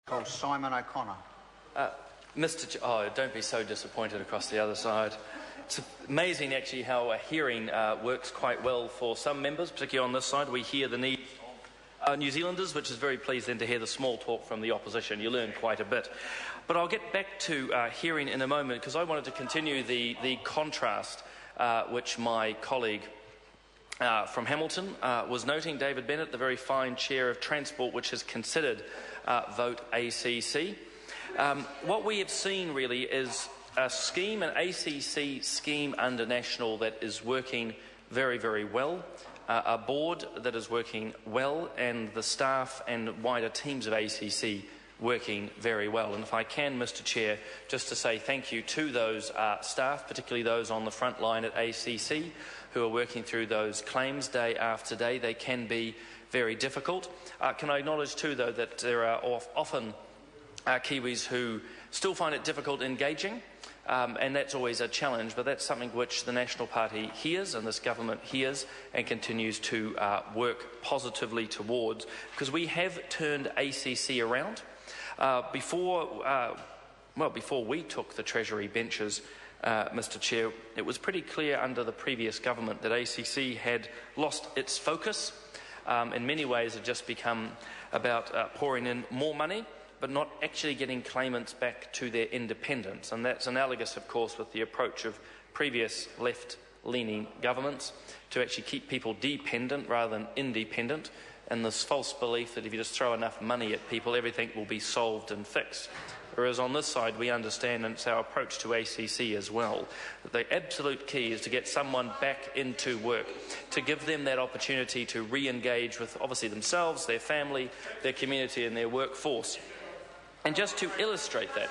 Call Simon O'Connor. Oh, don't be so disappointed across the other side. It's amazing, actually, how a hearing works quite well for some members, particularly on this side. We hear the needs of New Zealanders, which is very pleasing to hear the small talk from the opposition. You learn quite a bit. But I'll get back to hearing in a moment, because I wanted to continue the contrast which my colleague from Hamilton was noting, David Bennett, the very fine chair of Transport, which has considered vote ACC. What we have seen really is a scheme, an ACC scheme under National, that is working very, very well, a board that is working well, and the staff and wider teams of ACC working very well. And if I can, Mr Chair, just to say thank you to those staff, particularly those on the front line at ACC, who are working through those claims day after day. They can be very difficult. Can I acknowledge too, though, that there are often Kiwis who still find it difficult engaging, and that's always a challenge, but that's something which the National Party hears and this government hears and continues to work positively towards, because we have turned ACC around. Before we took the Treasury benches, Mr Chair, it was pretty clear under the previous government that ACC had lost its focus. In many ways, it had just become about pouring in more money, but not actually getting claimants back to their independence. And that's analogous, of course, with the approach of previous left-leaning governments to actually keep people dependent rather than independent, and this false belief that if you just throw enough money at people, everything will be solved and fixed. Whereas on this side, we understand, and it's our approach to ACC as well, that the absolute key is to get someone back into work, to give them that opportunity to re-engage with, obviously, themselves, their family, their community and their workforce. And just to illustrate that,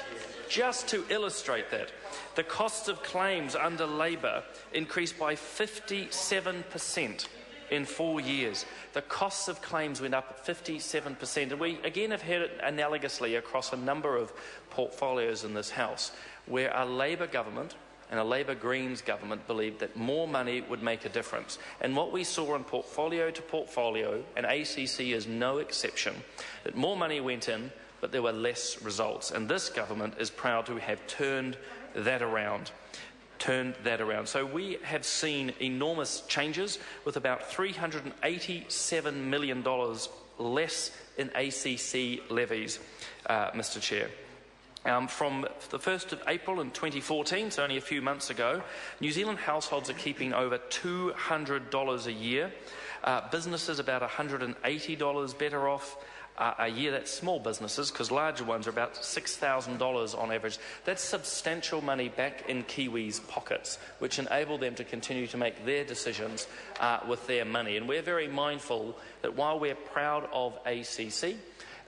the costs of claims under Labour increased by 57% in 4 years. The costs of claims went up 57%. And we, again, have heard it analogously across a number of portfolios in this House, where a Labour government and a Labour Greens government believed that more money would make a difference. And what we saw in portfolio to portfolio, and ACC is no exception, that more money went in, but there were less results. And this government is proud to have turned that around. So we have seen enormous changes, with about $387 million less in ACC levies, Mr Chair. From the 1st of April in 2014, so only a few months ago, New Zealand households are keeping over $200 a year. Businesses about $180 better off a year. That's small businesses, because larger ones are about $6,000 on average. That's substantial money back in Kiwis' pockets, which enable them to continue to make their decisions with their money. And we're very mindful that while we're proud of ACC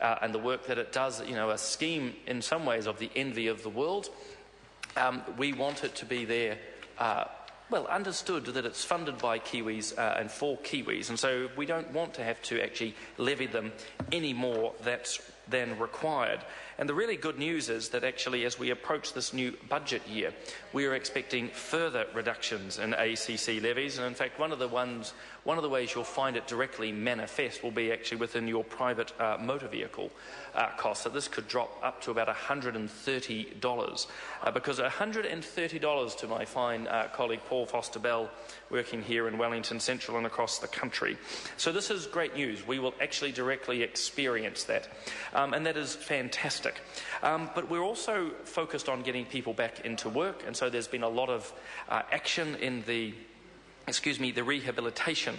and the work that it does, a scheme in some ways of the envy of the world, we want it to be there, understood that it's funded by Kiwis and for Kiwis, and so we don't want to have to actually levy them any more than required. And the really good news is that actually, as we approach this new budget year, we are expecting further reductions in ACC levies, and in fact one of the ways you'll find it directly manifest will be actually within your private motor vehicle costs. So this could drop up to about $130, because $130 to my fine colleague Paul Foster-Bell, working here in Wellington Central and across the country. So this is great news. We will actually directly experience that, and that is fantastic. But we're also focused on getting people back into work, and so there's been a lot of action in the rehabilitation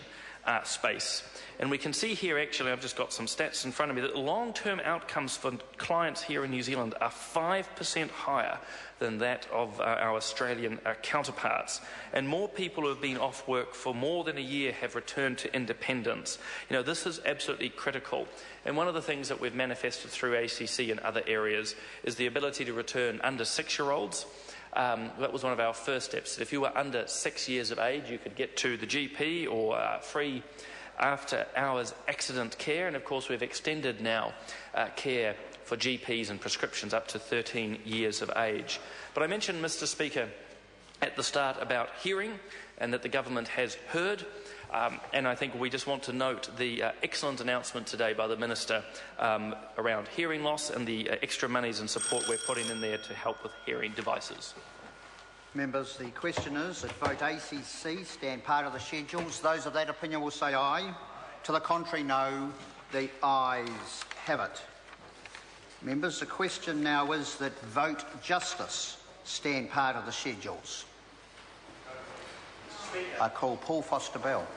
space. And we can see here, actually, I've just got some stats in front of me, that long-term outcomes for clients here in New Zealand are 5% higher than that of our Australian counterparts. And more people who have been off work for more than a year have returned to independence. This is absolutely critical. And one of the things that we've manifested through ACC and other areas is the ability to return under 6-year-olds. That was one of our first steps. If you were under 6 years of age, you could get to the GP or free after-hours accident care. And of course, we've extended now care for GPs and prescriptions up to 13 years of age. But I mentioned, Mr Speaker, at the start about hearing, and that the government has heard. And I think we just want to note the excellent announcement today by the Minister around hearing loss and the extra monies and support we're putting in there to help with hearing devices. Members, the question is that vote ACC stand part of the schedules. Those of that opinion will say aye. To the contrary, no. The ayes have it. Members, the question now is that vote justice stand part of the schedules. I call Paul Foster Bell.